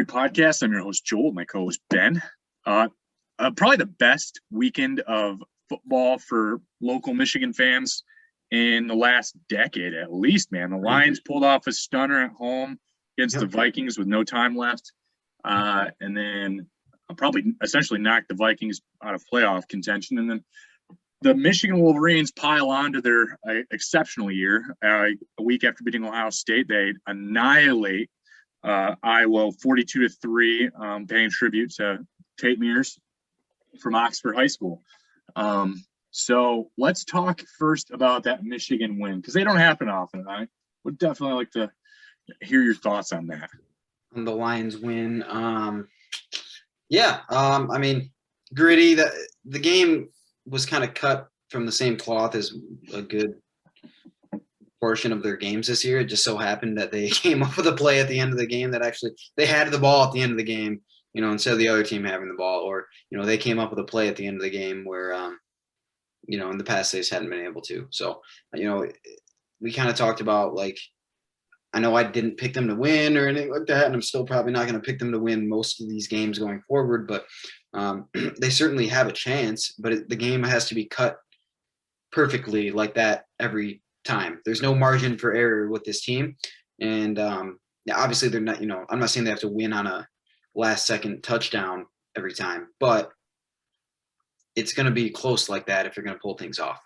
Brewery Podcast. I'm your host, Joel, my co-host, Ben. Probably the best weekend of football for local Michigan fans in the last decade, at least, man. The Lions pulled off a stunner at home against the Vikings with no time left. And then probably essentially knocked the Vikings out of playoff contention. And then the Michigan Wolverines pile on to their exceptional year. A week after beating Ohio State, they annihilate Iowa 42-3, paying tribute to Tate Mears from Oxford High School. So let's talk first about that Michigan win, because they don't happen often. I would definitely like to hear your thoughts on that. On the Lions win. I mean, gritty. The game was kind of cut from the same cloth as a good portion of their games this year. It just so happened that they came up with a play at the end of the game that actually they had the ball at the end of the game, instead of the other team having the ball, or, they came up with a play at the end of the game where, in the past they just hadn't been able to. So, we kind of talked about, like, I know I didn't pick them to win or anything like that, and I'm still probably not going to pick them to win most of these games going forward, but they certainly have a chance, but the game has to be cut perfectly like that every time. There's no margin for error with this team. And obviously they're not, I'm not saying they have to win on a last second touchdown every time, but it's going to be close like that if you're going to pull things off.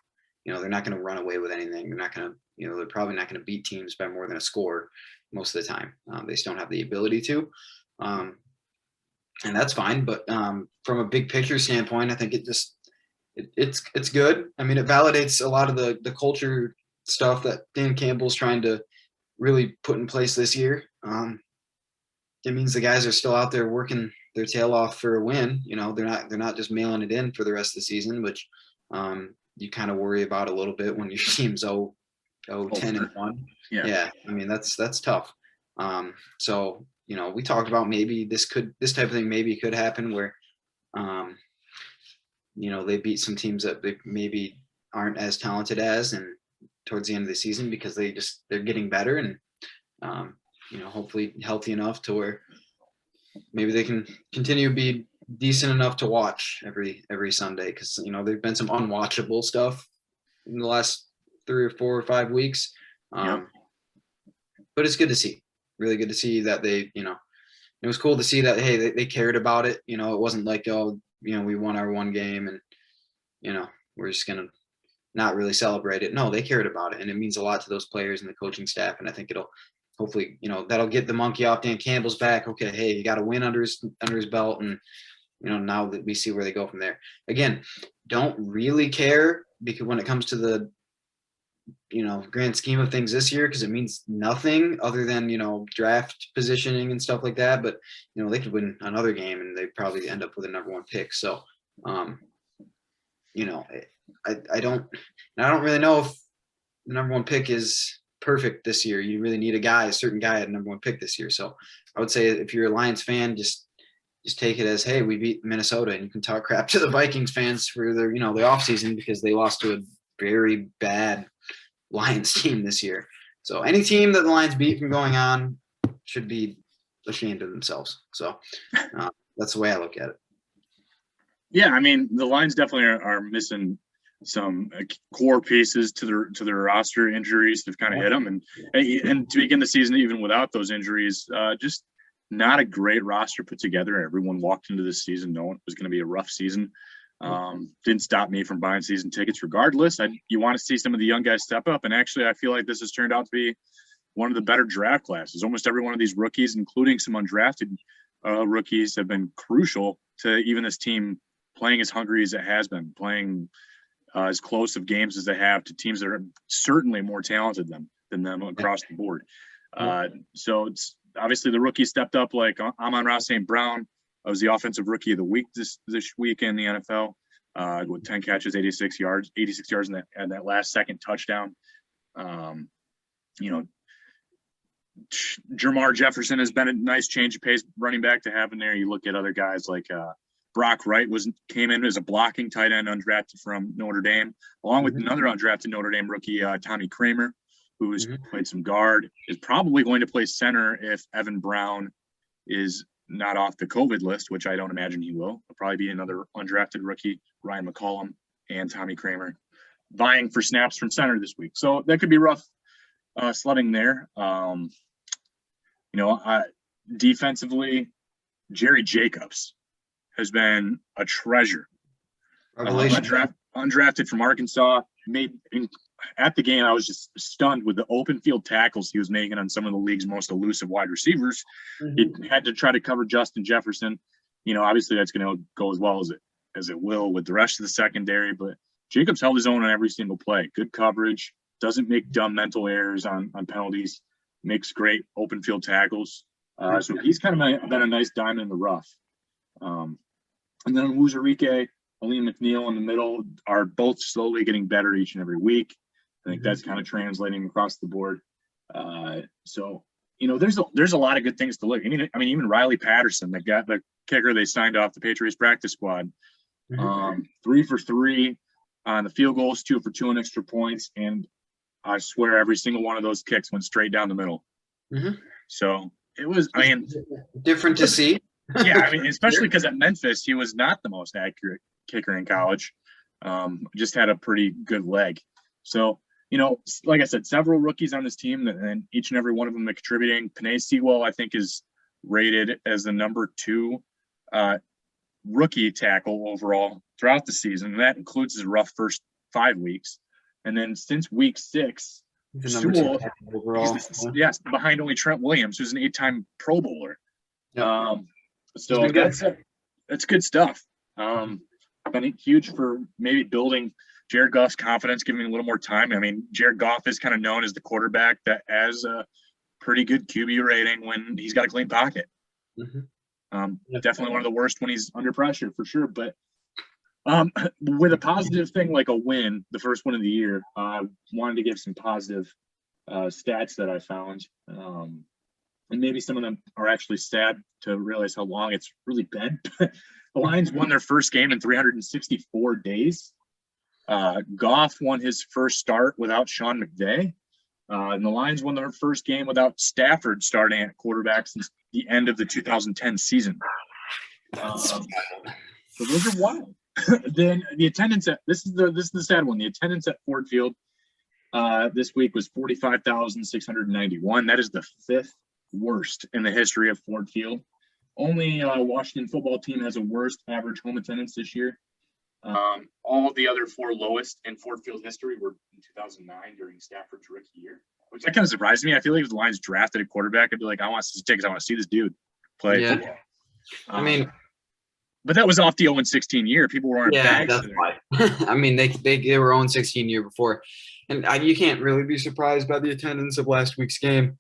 They're not going to run away with anything. They're not going to, they're probably not going to beat teams by more than a score most of the time. They just don't have the ability to. And that's fine. But from a big picture standpoint, I think it's good. I mean, it validates a lot of the culture stuff that Dan Campbell's trying to really put in place this year. It means the guys are still out there working their tail off for a win. They're not just mailing it in for the rest of the season, which you kind of worry about a little bit when your team's 10-1. Yeah. I mean, that's tough. So, we talked about maybe this type of thing maybe could happen where, they beat some teams that they maybe aren't as talented as, and towards the end of the season, because they're getting better and, hopefully healthy enough to where maybe they can continue to be decent enough to watch every Sunday. Cause there've been some unwatchable stuff in the last 3 or 4 or 5 weeks. But it's good to see, really good to see that they, it was cool to see that, hey, they cared about it. It wasn't like, we won our one game and, we're just going to not really celebrate it. No, they cared about it. And it means a lot to those players and the coaching staff. And I think it'll hopefully, that'll get the monkey off Dan Campbell's back. Okay, hey, you got to win under his belt. And, now that we see where they go from there. Again, don't really care, because when it comes to the, grand scheme of things this year, because it means nothing other than, draft positioning and stuff like that. But, they could win another game and they probably end up with a number 1 pick. So, I don't really know if the number 1 pick is perfect this year. You really need a certain guy at number 1 pick this year. So I would say if you're a Lions fan, just take it as, hey, we beat Minnesota, and you can talk crap to the Vikings fans for their, the offseason, because they lost to a very bad Lions team this year. So any team that the Lions beat from going on should be ashamed of themselves. So that's the way I look at it. Yeah, I mean, the Lions definitely are missing some core pieces to their roster. Injuries have kind of hit them, and to begin the season, even without those injuries, just not a great roster put together. Everyone walked into this season knowing it was going to be a rough season. Didn't stop me from buying season tickets regardless. You want to see some of the young guys step up, and actually I feel like this has turned out to be one of the better draft classes. Almost every one of these rookies, including some undrafted rookies, have been crucial to even this team playing as hungry as it has been, playing as close of games as they have to teams that are certainly more talented than them across the board. So it's obviously the rookies stepped up, like Amon-Ra St. Brown. Was the offensive rookie of the week this week in the NFL, with 10 catches, 86 yards in that last second touchdown. Jamar Jefferson has been a nice change of pace running back to have in there. You look at other guys like Brock Wright came in as a blocking tight end, undrafted from Notre Dame, along with another undrafted Notre Dame rookie, Tommy Kramer, who's played some guard, is probably going to play center if Evan Brown is not off the COVID list, which I don't imagine he will. There'll probably be another undrafted rookie, Ryan McCollum and Tommy Kramer, vying for snaps from center this week. So that could be rough sledding there. Defensively, Jerry Jacobs has been a treasure. Undrafted from Arkansas. At the game, I was just stunned with the open field tackles he was making on some of the league's most elusive wide receivers. He had to try to cover Justin Jefferson. Obviously that's going to go as well as it will with the rest of the secondary, but Jacobs held his own on every single play. Good coverage, doesn't make dumb mental errors on penalties, makes great open field tackles. So he's kind of been a nice diamond in the rough. And then Wuzurike, Aleem McNeil in the middle are both slowly getting better each and every week. I think that's kind of translating across the board. There's a lot of good things to look. Even Riley Patterson, the kicker they signed off the Patriots practice squad, 3 for 3 on the field goals, 2 for 2 on extra points, and I swear every single one of those kicks went straight down the middle. So it was, different to see. Yeah, especially because at Memphis he was not the most accurate kicker in college. Just had a pretty good leg. So, like I said, several rookies on this team, and each and every one of them are contributing. Penei Sewell, I think, is rated as the number 2 rookie tackle overall throughout the season. And that includes his rough first 5 weeks. And then since week 6, Sewell, yes, behind only Trent Williams, who's an 8-time Pro Bowler. Yep. So that's good stuff. Been huge for maybe building Jared Goff's confidence, giving him a little more time. Jared Goff is kind of known as the quarterback that has a pretty good QB rating when he's got a clean pocket. Definitely one of the worst when he's under pressure, for sure. But with a positive thing like a win, the first one of the year, I wanted to give some positive stats that I found. And maybe some of them are actually sad to realize how long it's really been. The Lions won their first game in 364 days. Goff won his first start without Sean McVay. And the Lions won their first game without Stafford starting at quarterback since the end of the 2010 season. So those are wild. Then the attendance this is the sad one. The attendance at Ford Field this week was 45,691. That is the 5th worst in the history of Ford Field. Only Washington football team has a worst average home attendance this year. All of the other 4 lowest in Ford Field history were in 2009 during Stafford's rookie year, which that kind of surprised me. I feel like if the Lions drafted a quarterback, I'd be like, I want to see tickets. I want to see this dude play. Yeah. But that was off the 0-16 year. People were on bags. That's why. They were 0-16 year before, and you can't really be surprised by the attendance of last week's game.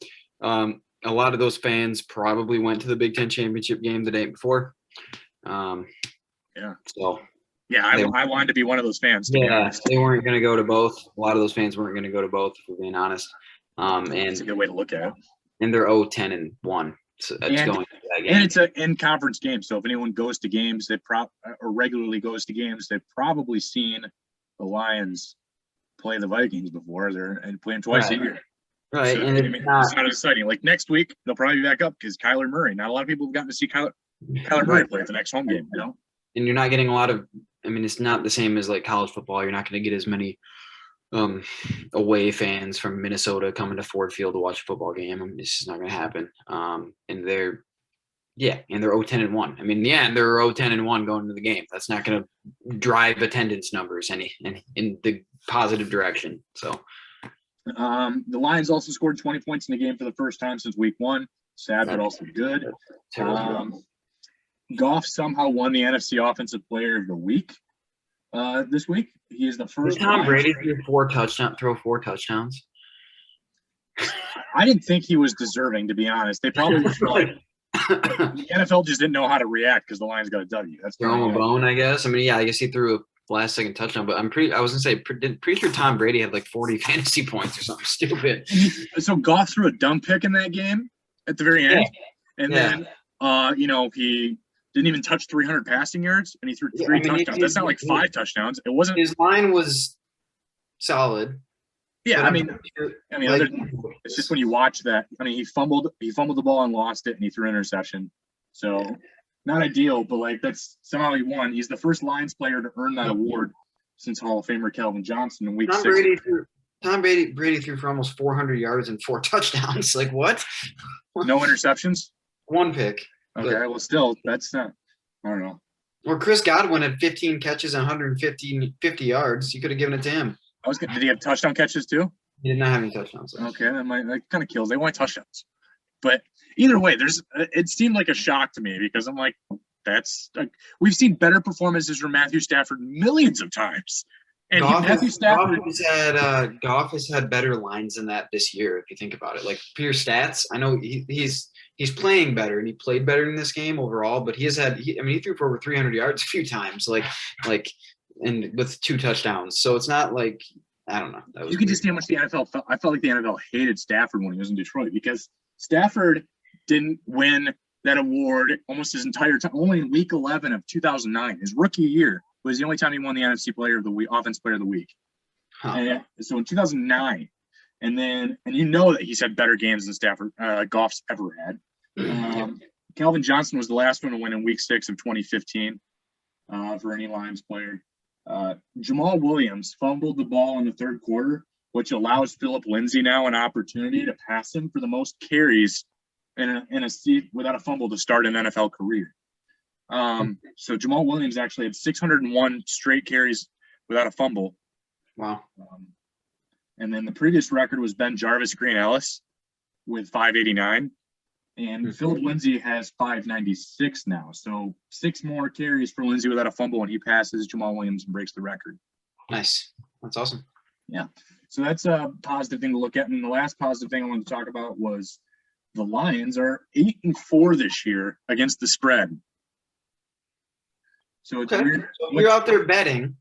A lot of those fans probably went to the Big Ten championship game the day before. So yeah, I wanted to be one of those fans. Yeah, they weren't going to go to both. A lot of those fans weren't going to go to both, if we're being honest. And it's a good way to look at it. And they're 0-10-1. So that's going to that game. And it's an in-conference game. So if anyone goes to games, or regularly goes to games, they've probably seen the Lions play the Vikings before. And play them twice a year. Right. So, and it's not exciting. Like next week, they'll probably be back up because Kyler Murray. Not a lot of people have gotten to see Kyler Murray play at the next home game, And you're not getting a lot of it's not the same as like college football. You're not going to get as many away fans from Minnesota coming to Ford Field to watch a football game. It's just not going to happen. And they're 0-10-1. And they're 0-10-1 going into the game. That's not going to drive attendance numbers any in the positive direction. So the Lions also scored 20 points in the game for the first time since week 1. Sad, but also good. Goff somehow won the NFC Offensive Player of the Week this week. He is the first. Did Tom Brady throw 4 touchdowns? I didn't think he was deserving, to be honest. They probably were the NFL just didn't know how to react because the Lions got a W. That's throw him a bone, I guess. I guess he threw a last-second touchdown, but pretty sure Tom Brady had like 40 fantasy points or something stupid. So Goff threw a dumb pick in that game at the very end, then he didn't even touch 300 passing yards, and he threw 3 touchdowns. That's not like 5 touchdowns. It wasn't. His line was solid. Yeah, it's just when you watch that. He fumbled the ball and lost it, and he threw an interception. So not ideal, but like that's somehow he won. He's the first Lions player to earn that award since Hall of Famer Calvin Johnson in Week 6. Tom Brady threw for almost 400 yards and 4 touchdowns. Like what? No interceptions? 1 pick. Okay, well, still, that's not, I don't know. Or Chris Godwin had 15 catches and 150 yards. You could have given it to him. Did he have touchdown catches too? He did not have any touchdowns. So. Okay, that kind of kills. They want touchdowns. But either way, it seemed like a shock to me because I'm like, we've seen better performances from Matthew Stafford millions of times. And Goff has had better lines than that this year, if you think about it. Like pure stats, I know he's playing better and he played better in this game overall, but he threw for over 300 yards a few times, and with 2 touchdowns. So it's not like, I don't know. You can just see how much the NFL felt. I felt like the NFL hated Stafford when he was in Detroit because Stafford didn't win that award almost his entire time. Only in Week 11 of 2009, his rookie year, was the only time he won the NFC Player of the Week, Offense Player of the Week. Huh. And so in 2009, and you know that he's had better games than Stafford, Goff's ever had. Calvin Johnson was the last one to win in Week 6 of 2015 for any Lions player. Jamal Williams fumbled the ball in the third quarter, which allows Philip Lindsay now an opportunity to pass him for the most carries in a seat without a fumble to start an NFL career. So Jamal Williams actually had 601 straight carries without a fumble. Wow. And then the previous record was Ben Jarvis Green Ellis with 589. And Philip Lindsay has 596 now. So 6 more carries for Lindsay without a fumble, and he passes Jamal Williams and breaks the record. Nice. That's awesome. Yeah. So that's a positive thing to look at. And the last positive thing I wanted to talk about was the Lions are 8-4 this year against the spread. So it's weird. So you're out there betting,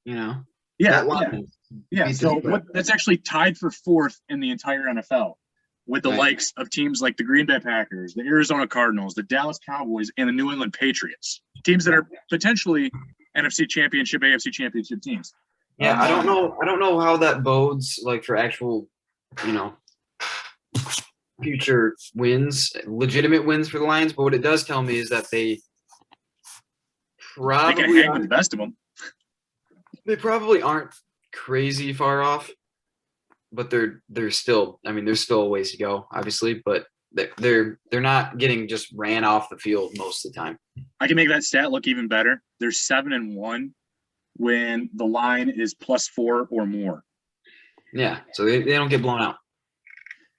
Yeah. So that's actually tied for 4th in the entire NFL with the likes of teams like the Green Bay Packers, the Arizona Cardinals, the Dallas Cowboys, and the New England Patriots. Teams that are potentially NFC Championship, AFC Championship teams. Yeah, I don't know how that bodes like for actual, future wins, legitimate wins for the Lions. But what it does tell me is that they can hang with the best of them. They probably aren't crazy far off, but they're still. I mean, there's still a ways to go, obviously, but they're not getting just ran off the field most of the time. I can make that stat look even better. They're 7-1 when the line is +4 or more. Yeah, so they don't get blown out.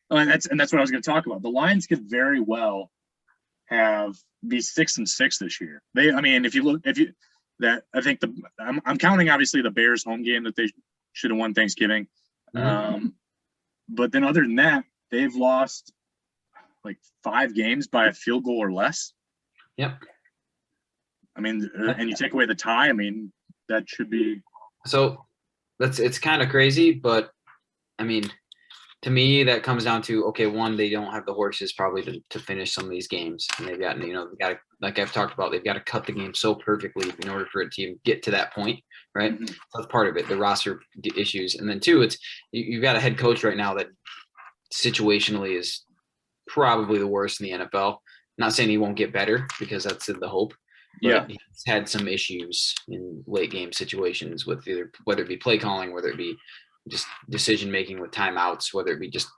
Oh, and that's what I was going to talk about. The Lions could very well be 6-6 this year. I'm counting obviously the Bears home game that they should have won Thanksgiving. But then other than that, they've lost like 5 games by a field goal or less. Yep. I mean, and you take away the tie. I mean, that should be. So it's kind of crazy, but I mean, to me, that comes down to, okay, one, they don't have the horses probably to finish some of these games. And they've got, they got to, like I've talked about, they've got to cut the game so perfectly in order for it to get to that point, right? Mm-hmm. That's part of it, the roster issues. And then 2, it's you've got a head coach right now that situationally is probably the worst in the NFL. Not saying he won't get better because that's the hope. But he's had some issues in late game situations with whether it be play calling, whether it be just decision making with timeouts, whether it be just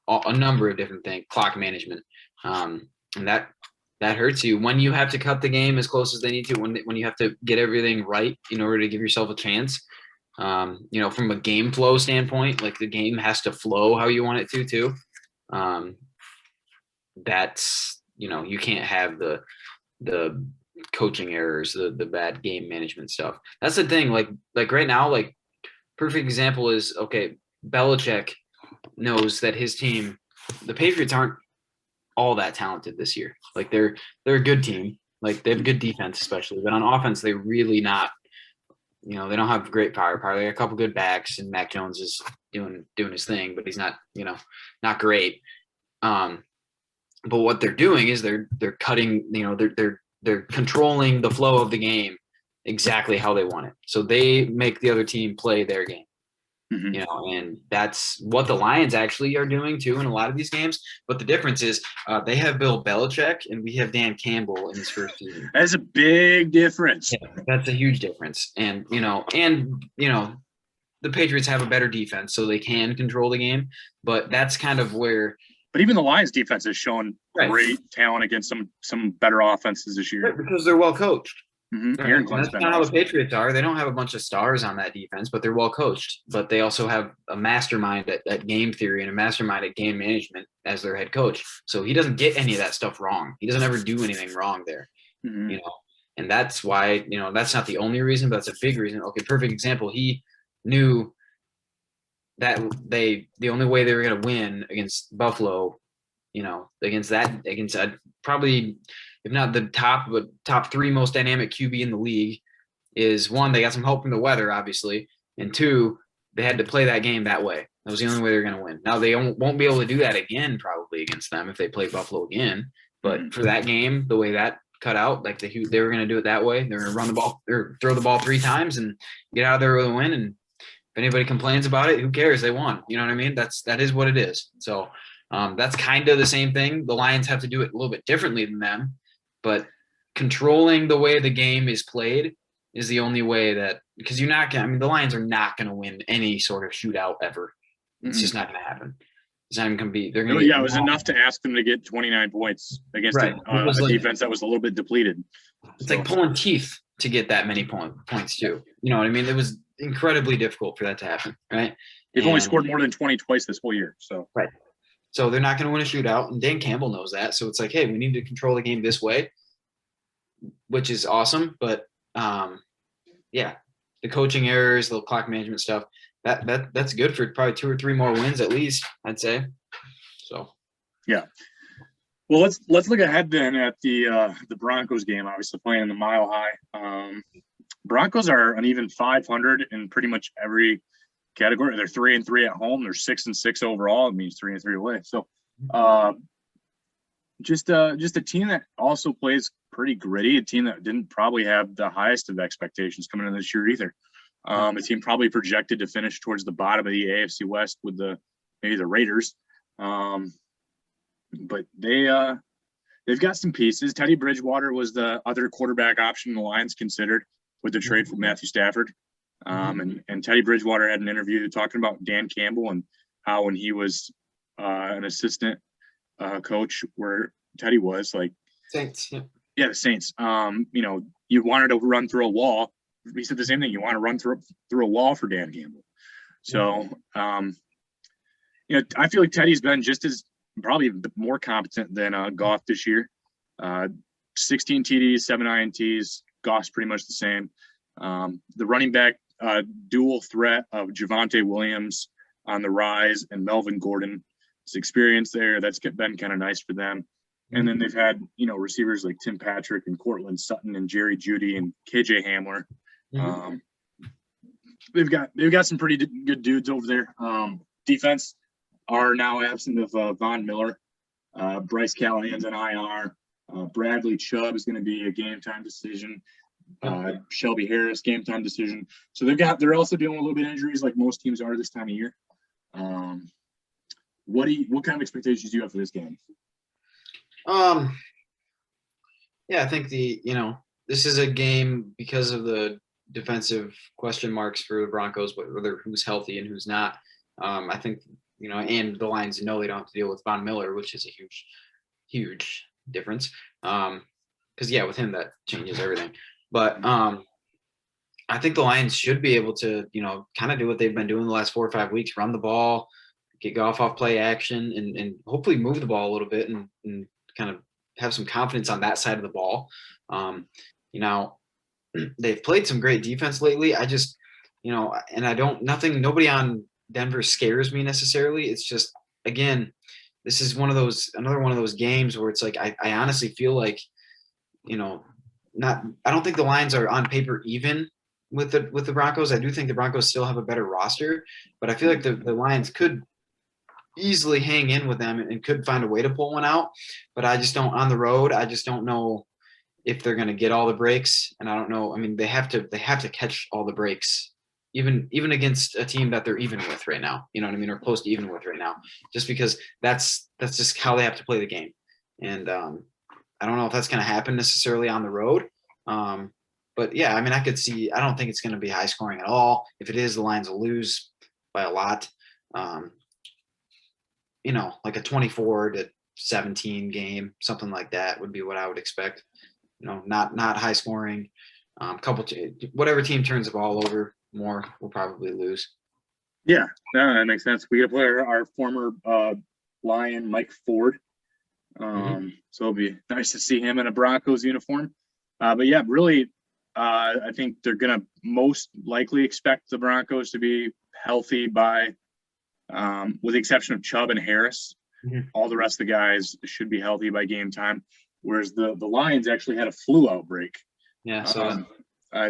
a number of different things, clock management, and that hurts you when you have to cut the game as close as they need to, when you have to get everything right in order to give yourself a chance. From a game flow standpoint, like the game has to flow how you want it to too. That's you can't have the coaching errors, the bad game management stuff. That's the thing. Like right now, like perfect example is, okay, Belichick knows that his team, the Patriots, aren't all that talented this year. Like they're a good team. Like they have good defense, especially, but on offense, they really not. They don't have great firepower. They got a couple good backs, and Mac Jones is doing his thing, but he's not, not great. But what they're doing is they're cutting. They're controlling the flow of the game exactly how they want it. So they make the other team play their game. Mhm. And that's what the Lions actually are doing too in a lot of these games. But the difference is they have Bill Belichick and we have Dan Campbell in his first season. That's a big difference. Yeah, that's a huge difference. And the Patriots have a better defense, so they can control the game. But that's kind of where. But even the Lions defense has shown Right. great talent against some better offenses this year. Right, because they're well coached. Mm-hmm. Right. That's not how the Patriots are. They don't have a bunch of stars on that defense, but they're well coached. But they also have a mastermind at game theory and a mastermind at game management as their head coach. So he doesn't get any of that stuff wrong. He doesn't ever do anything wrong there. Mm-hmm. And that's why, that's not the only reason, but that's a big reason. Okay, perfect example. He knew that the only way they were going to win against Buffalo, against probably, if not the top three most dynamic QB in the league, is one, they got some help from the weather, obviously, and two, they had to play that game that way. That was the only way they're going to win. Now they won't be able to do that again probably against them if they play Buffalo again. But for that game, the way that cut out, like they were going to do it that way. They're going to run the ball or throw the ball 3 times and get out of there with a win. And if anybody complains about it, who cares? They won. You know what I mean? That is what it is. So that's kind of the same thing. The Lions have to do it a little bit differently than them, but controlling the way the game is played is the only way that, because the Lions are not going to win any sort of shootout ever. It's just not going to happen. It's not even going to be. They're going to. Yeah, it was enough to ask them to get 29 points against a defense that was a little bit depleted. It's like pulling teeth to get that many points too. You know what I mean? It was incredibly difficult for that to happen, right? They've only scored more than 20 twice this whole year. So right. So they're not going to win a shootout, and Dan Campbell knows that. So it's like, hey, we need to control the game this way, which is awesome. But yeah, the coaching errors, the clock management stuff, that's good for probably 2 or 3 more wins at least, I'd say. So yeah. Well, let's look ahead then at the Broncos game. Obviously playing in the Mile High. Broncos are an even 500 in pretty much every category. They're 3-3 at home. They're 6-6 overall. It means 3-3 away. So, just a team that also plays pretty gritty. A team that didn't probably have the highest of expectations coming into this year either. A team probably projected to finish towards the bottom of the AFC West with maybe the Raiders. But they've got some pieces. Teddy Bridgewater was the other quarterback option the Lions considered with the trade for Matthew Stafford. And Teddy Bridgewater had an interview talking about Dan Campbell and how when he was an assistant coach where Teddy was, like Saints. Yeah, the Saints. You wanted to run through a wall. He said the same thing. You want to run through a wall for Dan Campbell. So, I feel like Teddy's been just as probably more competent than Goff this year. 16 TDs, 7 INTs. Goff's pretty much the same. The running back dual threat of Javonte Williams on the rise and Melvin Gordon's experience there, that's been kind of nice for them. And then they've had, receivers like Tim Patrick and Cortland Sutton and Jerry Jeudy and KJ Hamler. They've got some pretty good dudes over there. Defense are now absent of Von Miller. Bryce Callahan's an IR. Bradley Chubb is going to be a game time decision. Shelby Harris, game time decision. So they're also dealing with a little bit of injuries like most teams are this time of year. What kind of expectations do you have for this game? Yeah, I think this is a game because of the defensive question marks for the Broncos, whether who's healthy and who's not. I think, and the Lions know they don't have to deal with Von Miller, which is a huge, huge difference. Because with him, that changes everything. But I think the Lions should be able to, kind of do what they've been doing the last 4 or 5 weeks, run the ball, get Goff off play action, and hopefully move the ball a little bit and kind of have some confidence on that side of the ball. They've played some great defense lately. I just, and nobody on Denver scares me necessarily. It's just, again, this is another one of those games where it's like, I honestly feel like, I don't think the Lions are on paper even with the Broncos. I do think the Broncos still have a better roster, but I feel like the Lions could easily hang in with them and could find a way to pull one out. But I just don't, on the road, I just don't know if they're going to get all the breaks. And I don't know. I mean, they have to catch all the breaks, even against a team that they're even with right now, you know what I mean, or close to even with right now, just because that's just how they have to play the game. And I don't know if that's going to happen necessarily on the road. But yeah, I mean, I could see, I don't think it's going to be high scoring at all. If it is, the Lions will lose by a lot. You know, like a 24-17 game, something like that would be what I would expect. You know, not high scoring. Whatever team turns the ball over more will probably lose. Yeah, no, that makes sense. We got to play our former Lion, Mike Ford. So it'll be nice to see him in a Broncos uniform. But yeah, really, I think they're going to most likely expect the Broncos to be healthy by, with the exception of Chubb and Harris. All the rest of the guys should be healthy by game time. Whereas the Lions actually had a flu outbreak. Yeah.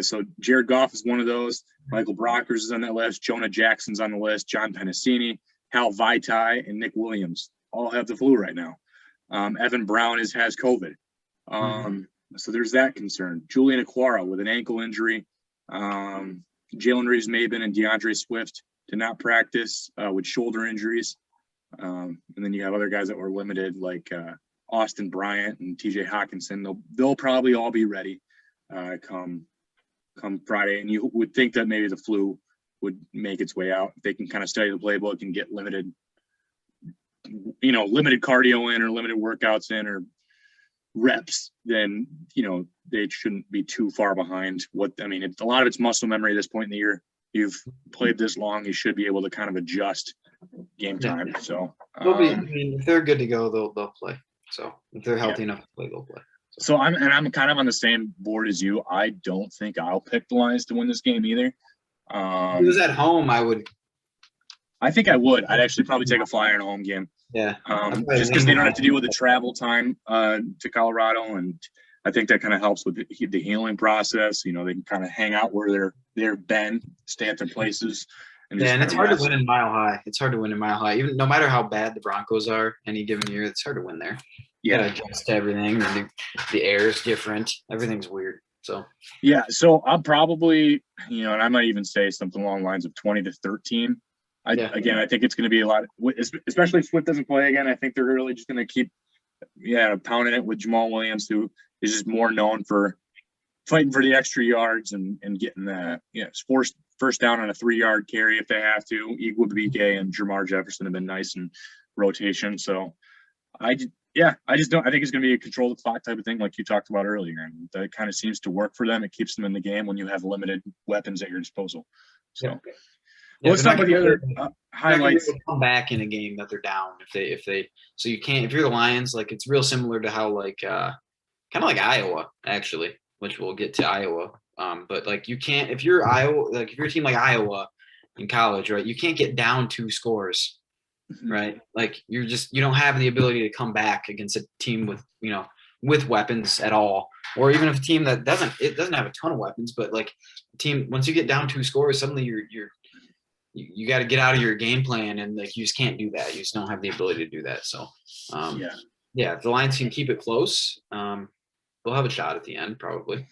So Jared Goff is one of those. Michael Brockers is on that list. Jonah Jackson's on the list. John Pennicini, Hal Vaitai, and Nick Williams all have the flu right now. Evan Brown has COVID. So there's that concern. Julian Aquara with an ankle injury. Jalen Reeves-Maybin and DeAndre Swift did not practice with shoulder injuries. And then you have other guys that were limited, like Austin Bryant and TJ Hawkinson. They'll probably all be ready come Friday. And you would think that maybe the flu would make its way out. If they can kind of study the playbook and get limited cardio in or limited workouts in or reps, then, they shouldn't be too far behind. A lot of it's muscle memory at this point in the year. You've played this long, you should be able to kind of adjust game time. So if they're good to go, they'll play. So if they're healthy enough to play, they'll play. So I'm kind of on the same board as you. I don't think I'll pick the Lions to win this game either. If it was at home, I think I would. I'd actually probably take a flyer in a home game. Yeah. Just because they don't have to deal with the travel time to Colorado, and I think that kind of helps with the healing process. They can kind of hang out where they've been, stay at their places. And it's hard to win in Mile High. It's hard to win in Mile High, even no matter how bad the Broncos are any given year. It's hard to win there. Yeah, adjust to everything. The air is different. Everything's weird. So yeah. So I'm probably, and I might even say something along the lines of 20-13. Again, I think it's going to be a lot, especially if Swift doesn't play again. I think they're really just going to keep, pounding it with Jamal Williams, who is just more known for fighting for the extra yards and getting that, first down on a 3-yard carry if they have to. Igwe and Jamar Jefferson have been nice in rotation. So I just don't. I think it's going to be a control the clock type of thing, like you talked about earlier, and that kind of seems to work for them. It keeps them in the game when you have limited weapons at your disposal. So. Yeah. Well, let's talk about the other highlights. Come back in a game that they're down if they. So you can't, if you're the Lions, like it's real similar to how kind of like Iowa actually, which we'll get to Iowa. But like you can't, if you're Iowa, like if you're a team like Iowa in college, right, you can't get down 2 scores, right? Like you don't have the ability to come back against a team with weapons at all, or even if a team that doesn't have a ton of weapons, but like a team, once you get down 2 scores, suddenly you got to get out of your game plan, and like you just can't do that. You just don't have the ability to do that. So if the Lions can keep it close, they'll have a shot at the end probably.